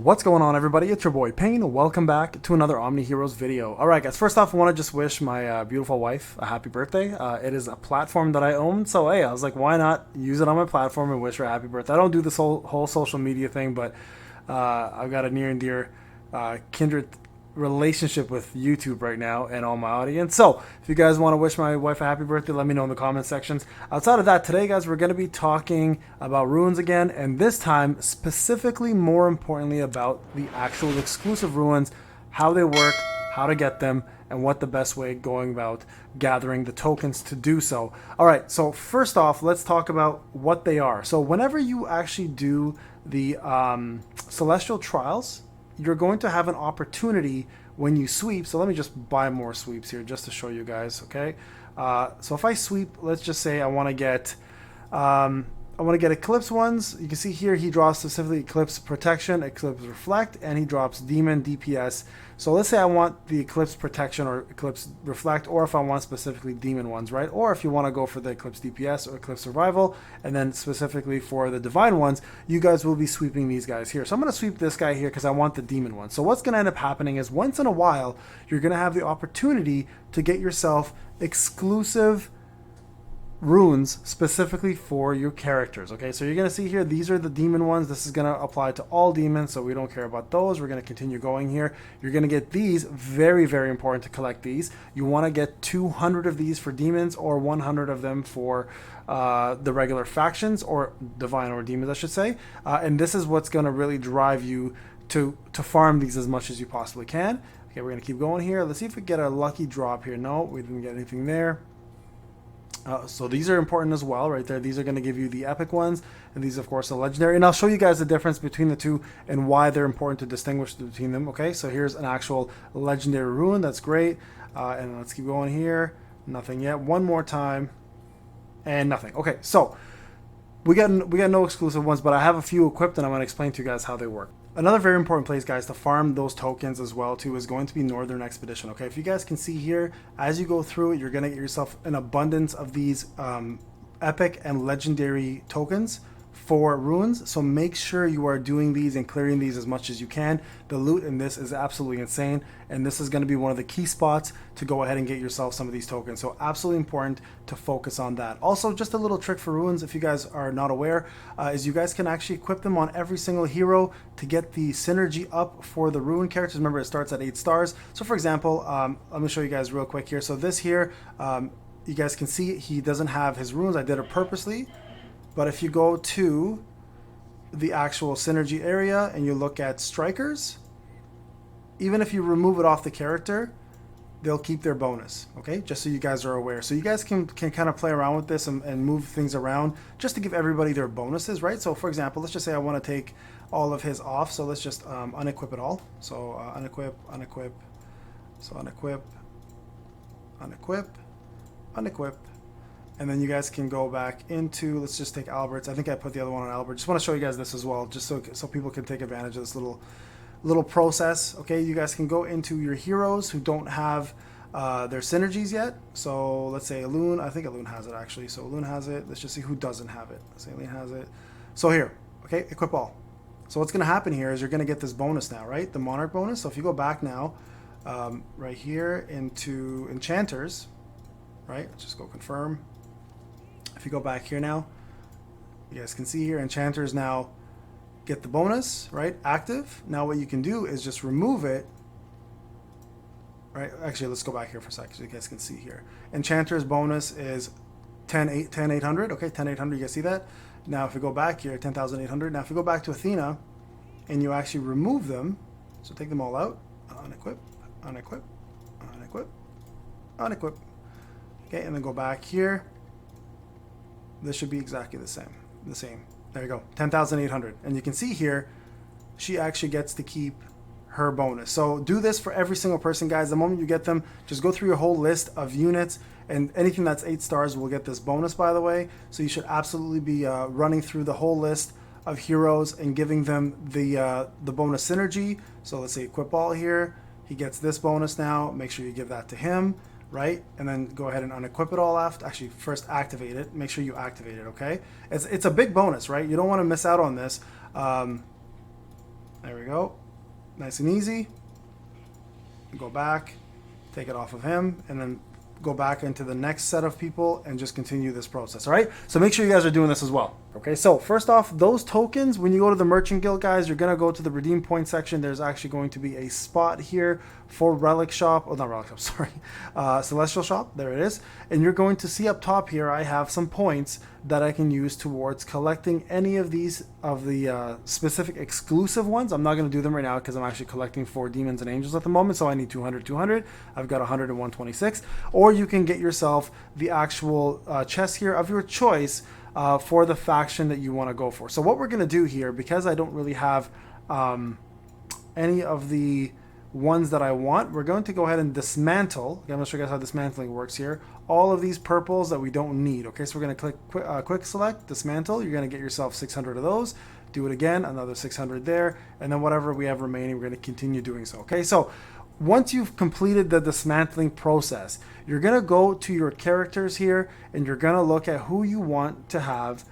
What's going on, everybody? It's your boy Payne. Welcome back to another Omniheroes video. Alright guys, first off I want to just wish my beautiful wife a happy birthday. It is a platform that I own, so hey, I was like, why not use it on my platform and wish her a happy birthday. I don't do this whole social media thing, but I've got a near and dear kindred relationship with YouTube right now and all my audience. So if you guys want to wish my wife a happy birthday, let me know in the comment sections. Outside of that, today guys, we're going to be talking about runes again, and this time specifically, more importantly, about the actual exclusive runes, how they work, how to get them, and what the best way going about gathering the tokens to do so. All right, so first off, let's talk about what they are. So whenever you actually do the celestial trials, you're going to have an opportunity when you sweep. So let me just buy more sweeps here just to show you guys. Okay, so if I sweep, let's just say I want to get Eclipse ones. You can see here he draws specifically Eclipse Protection, Eclipse Reflect, and he drops Demon DPS. So let's say I want the Eclipse Protection or Eclipse Reflect, or if I want specifically Demon ones, right? Or if you want to go for the Eclipse DPS or Eclipse Survival, and then specifically for the Divine ones, you guys will be sweeping these guys here. So I'm going to sweep this guy here because I want the Demon one. So what's going to end up happening is once in a while, you're going to have the opportunity to get yourself exclusive runes specifically for your characters. Okay, so you're going to see here, these are the demon ones. This is going to apply to all demons, so we don't care about those. We're going to continue going here. You're going to get these. Very, very important to collect these. You want to get 200 of these for demons, or 100 of them for the regular factions, or divine or demons I should say, and this is what's going to really drive you to farm these as much as you possibly can. Okay, we're going to keep going here. Let's see if we get a lucky drop here. No, we didn't get anything there. So these are important as well, right there. These are going to give you the epic ones, and these, of course, are legendary. And I'll show you guys the difference between the two and why they're important to distinguish between them. Okay, so here's an actual legendary rune. That's great. And let's keep going here. Nothing yet. One more time, and nothing. Okay, so we got no exclusive ones, but I have a few equipped, and I'm going to explain to you guys how they work. Another very important place, guys, to farm those tokens as well too is going to be Northern Expedition. Okay, if you guys can see here, as you go through it, you're going to get yourself an abundance of these epic and legendary tokens for runes. So make sure you are doing these and clearing these as much as you can. The loot in this is absolutely insane, and this is going to be one of the key spots to go ahead and get yourself some of these tokens. So absolutely important to focus on that. Also, just a little trick for runes, if you guys are not aware, is you guys can actually equip them on every single hero to get the synergy up for the rune characters. Remember, it starts at 8 stars. So for example, let me show you guys real quick here. So this here, you guys can see he doesn't have his runes. I did it purposely. But if you go to the actual synergy area and you look at strikers, even if you remove it off the character, they'll keep their bonus. Okay, just so you guys are aware. So you guys can kind of play around with this and move things around just to give everybody their bonuses, right? So for example, let's just say I want to take all of his off. So let's just unequip it all. So unequip, unequip, so unequip, unequip, unequip. And then you guys can go back into, let's just take Albert's. I think I put the other one on Albert. Just want to show you guys this as well, just so people can take advantage of this little process. Okay, you guys can go into your heroes who don't have their synergies yet. So let's say Elune. I think Elune has it actually. So Elune has it. Let's just see who doesn't have it. Let's say Elune has it. So here, okay, equip all. So what's going to happen here is you're going to get this bonus now, right? The Monarch bonus. So if you go back now, right here into Enchanters, right? Let's just go confirm. If you go back here now, you guys can see here, Enchanters now get the bonus, right? Active. Now what you can do is just remove it, right? Actually, let's go back here for a second so you guys can see here. Enchanters bonus is 10,800. Okay, 10,800, you guys see that? Now if we go back here, 10,800. Now if we go back to Athena and you actually remove them, so take them all out, unequip, unequip, unequip, unequip. Okay, and then go back here. This should be exactly the same. There you go, 10,800. And you can see here, she actually gets to keep her bonus. So do this for every single person, guys. The moment you get them, just go through your whole list of units, and anything that's 8 stars will get this bonus, by the way. So you should absolutely be running through the whole list of heroes and giving them the bonus synergy. So let's say equip all here. He gets this bonus now. Make sure you give that to him. Right, and then go ahead and unequip it all after. Actually, first activate it. Make sure you activate it. Okay, it's a big bonus, right? You don't want to miss out on this. And There we go. Nice and easy. Go back, take it off of him, and then go back into the next set of people and just continue this process. All right, so make sure you guys are doing this as well. Okay, so first off, those tokens, when you go to the merchant guild, guys, you're gonna go to the redeem point section. There's actually going to be a spot here for relic shop. Oh, not relic shop, sorry, celestial shop. There it is. And you're going to see up top here, I have some points that I can use towards collecting any of these of the specific exclusive ones. I'm not going to do them right now because I'm actually collecting for demons and angels at the moment, so I need 200. I've got 100 and 126. Or you can get yourself the actual chest here of your choice for the faction that you want to go for. So what we're going to do here, because I don't really have any of the ones that I want, we're going to go ahead and dismantle. Okay, I'm going to show you guys how dismantling works here. All of these purples that we don't need. Okay, so we're going to click quick select, dismantle. You're going to get yourself 600 of those. Do it again, another 600 there, and then whatever we have remaining, we're going to continue doing so. Okay, so once you've completed the dismantling process, you're going to go to your characters here, and you're going to look at who you want to have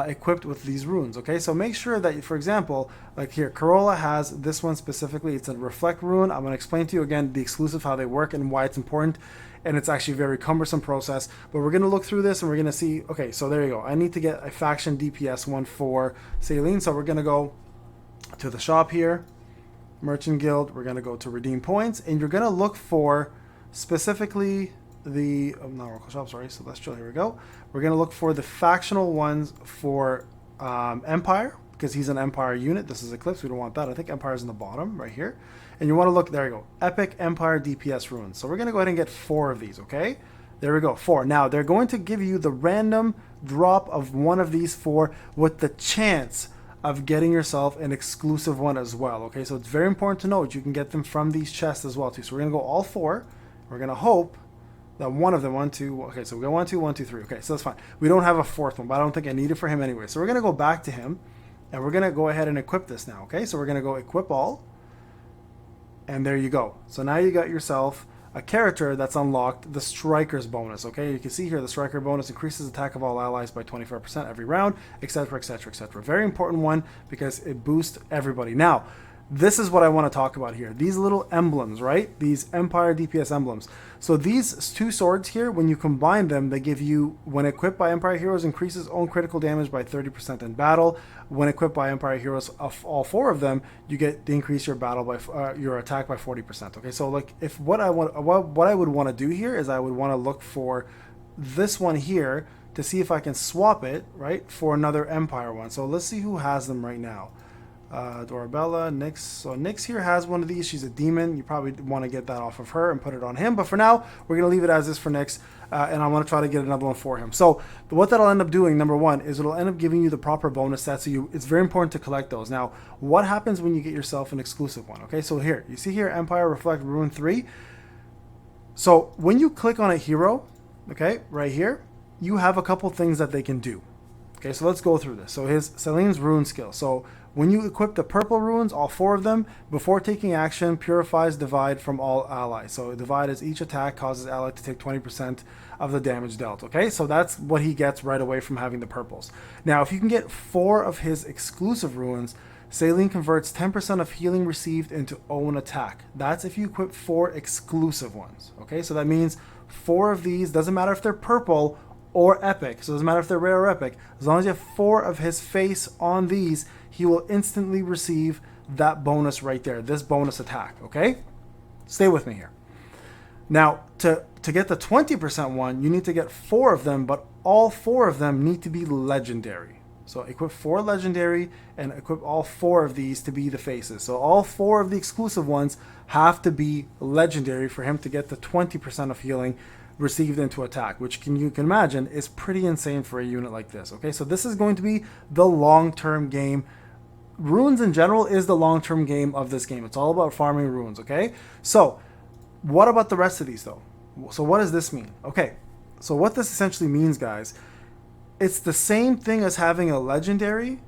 equipped with these runes. Okay, so make sure that, for example, like here, Corolla has this one specifically. It's a reflect rune. I'm going to explain to you again the exclusive, how they work and why it's important, and it's actually a very cumbersome process, but we're going to look through this and we're going to see. Okay, so there you go. I need to get a faction DPS one for Saline, so we're going to go to the shop here, merchant guild. We're going to go to redeem points, and you're going to look for specifically the not Oracle shop, sorry, Celestial. Here we go. We're going to look for the factional ones for Empire, because he's an Empire unit. This is Eclipse. We don't want that. I think Empire's in the bottom right here. And you want to look, there you go, Epic Empire DPS runes. So we're going to go ahead and get 4 of these, okay? There we go, 4. Now, they're going to give you the random drop of one of these 4 with the chance of getting yourself an exclusive one as well, okay? So it's very important to note you can get them from these chests as well, too. So we're going to go all 4. We're going to hope that one of them, 1, 2, okay, so we got 1, 2, 1, 2, 3. Okay, so that's fine. We don't have a 4th one, but I don't think I need it for him anyway. So we're going to go back to him, and we're going to go ahead and equip this now, okay? So we're going to go equip all, and there you go. So now you got yourself a character that's unlocked the Striker's bonus, okay? You can see here the Striker bonus increases attack of all allies by 25% every round, etc., etc., etc. Very important one because it boosts everybody. Now, this is what I want to talk about here. These little emblems, right? These Empire DPS emblems. So these 2 swords here, when you combine them, they give you, when equipped by Empire Heroes, increases own critical damage by 30% in battle. When equipped by Empire Heroes, of all 4 of them, you get to increase your battle by your attack by 40%. Okay, so like if what I would want to do here is I would want to look for this one here to see if I can swap it, right, for another Empire one. So let's see who has them right now. Dorabella, Nyx. So Nyx here has one of these. She's a demon. You probably want to get that off of her and put it on him. But for now, we're going to leave it as is for Nyx. And I want to try to get another one for him. So what that'll end up doing, number one, is it'll end up giving you the proper bonus stats. So it's very important to collect those. Now, what happens when you get yourself an exclusive one? Okay, so here, you see here, Empire Reflect Rune 3. So when you click on a hero, okay, right here, you have a couple things that they can do. Okay, so let's go through this. So his Celine's rune skill. So when you equip the purple runes, all 4 of them, before taking action, purifies divide from all allies. So divide is each attack causes ally to take 20% of the damage dealt. Okay, so that's what he gets right away from having the purples. Now, if you can get 4 of his exclusive runes, Saline converts 10% of healing received into own attack. That's if you equip 4 exclusive ones. Okay, so that means 4 of these, doesn't matter if they're purple or epic, so it doesn't matter if they're rare or epic, as long as you have 4 of his face on these, he will instantly receive that bonus right there, this bonus attack, okay? Stay with me here. Now, to get the 20% one, you need to get 4 of them, but all 4 of them need to be legendary. So equip 4 legendary and equip all 4 of these to be the faces. So all 4 of the exclusive ones have to be legendary for him to get the 20% of healing received into attack, which you can imagine is pretty insane for a unit like this. Okay, so this is going to be the long-term game. Runes in general is the long-term game of this game. It's all about farming runes. Okay, so what about the rest of these though? So what does this mean? Okay, so what this essentially means, guys, it's the same thing as having a legendary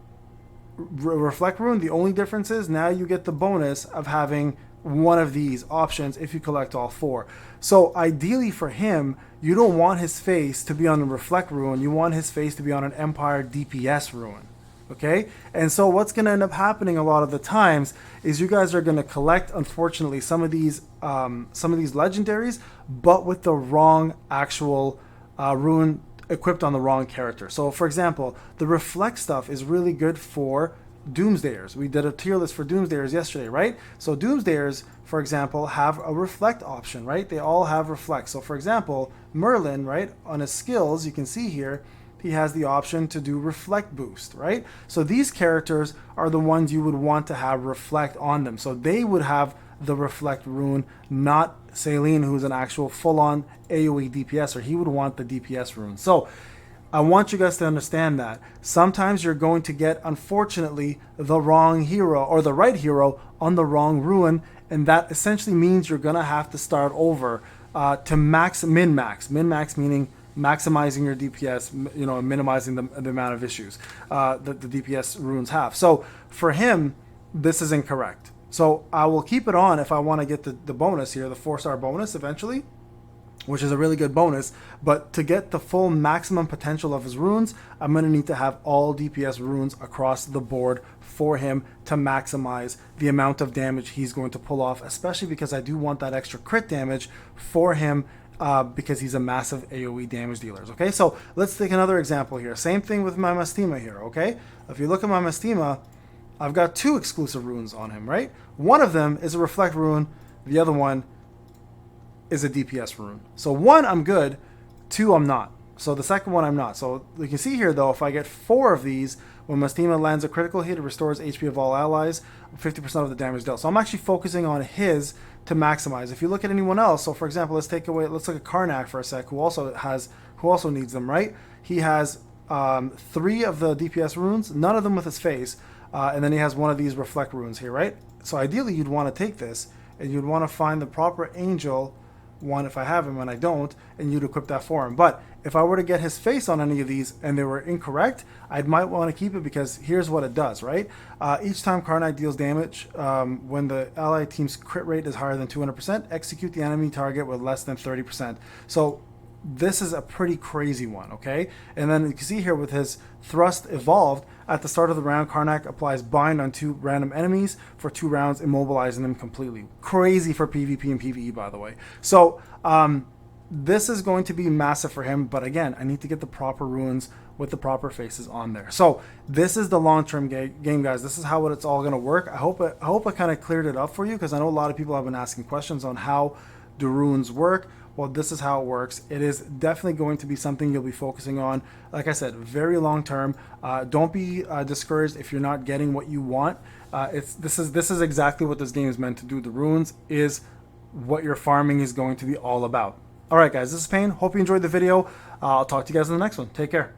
reflect rune. The only difference is now you get the bonus of having one of these options if you collect all 4. So ideally for him, you don't want his face to be on a reflect rune. You want his face to be on an Empire DPS rune. Okay, and so what's going to end up happening a lot of the times is you guys are going to collect, unfortunately, some of these legendaries, but with the wrong actual rune equipped on the wrong character. So, for example, the reflect stuff is really good for Doomsdayers. We did a tier list for Doomsdayers yesterday, right? So Doomsdayers, for example, have a reflect option, right? They all have reflect. So, for example, Merlin, right, on his skills, you can see here, he has the option to do reflect boost, right? So these characters are the ones you would want to have reflect on them. So they would have the reflect rune, not Saline, who's an actual full-on AoE DPS, or he would want the DPS rune. So I want you guys to understand that sometimes you're going to get, unfortunately, the wrong hero or the right hero on the wrong rune, and that essentially means you're gonna have to start over to min-max. Min-max meaning maximizing your DPS, you know, minimizing the amount of issues that the DPS runes have. So for him, this is incorrect. So I will keep it on if I want to get the bonus here, the 4-star bonus eventually, which is a really good bonus. But to get the full maximum potential of his runes, I'm going to need to have all DPS runes across the board for him to maximize the amount of damage he's going to pull off, especially because I do want that extra crit damage for him, because he's a massive AoE damage dealer. Okay, so let's take another example here. Same thing with my Mestima here, okay? If you look at my Mestima, I've got 2 exclusive runes on him, right? One of them is a reflect rune, the other one is a DPS rune. So 1, I'm good, 2, I'm not. So the second one, I'm not. So you can see here, though, if I get 4 of these, when Mestima lands a critical hit, it restores HP of all allies, 50% of the damage dealt. So I'm actually focusing on his to maximize. If you look at anyone else, so for example, let's look at Karnak for a sec, who also needs them, right? He has 3 of the DPS runes, none of them with his face, and then he has one of these reflect runes here, right? So ideally, you'd want to take this, and you'd want to find the proper angel one if I have him, and I don't, and you'd equip that for him. But if I were to get his face on any of these and they were incorrect, I might want to keep it, because here's what it does, right? Each time Karnak deals damage, when the ally team's crit rate is higher than 200%, execute the enemy target with less than 30%. So this is a pretty crazy one, okay? And then you can see here with his thrust evolved, at the start of the round, Karnak applies bind on 2 random enemies for 2 rounds, immobilizing them completely. Crazy for PvP and PvE, by the way. So this is going to be massive for him, but again, I need to get the proper runes with the proper faces on there. So this is the long-term game, guys. This is how it's all going to work. I hope I kind of cleared it up for you, because I know a lot of people have been asking questions on how do runes work. Well, this is how it works. It is definitely going to be something you'll be focusing on. Like I said, very long term. Don't be discouraged if you're not getting what you want. This is exactly what this game is meant to do. The runes is what your farming is going to be all about. All right, guys, this is Payne. Hope you enjoyed the video. I'll talk to you guys in the next one. Take care.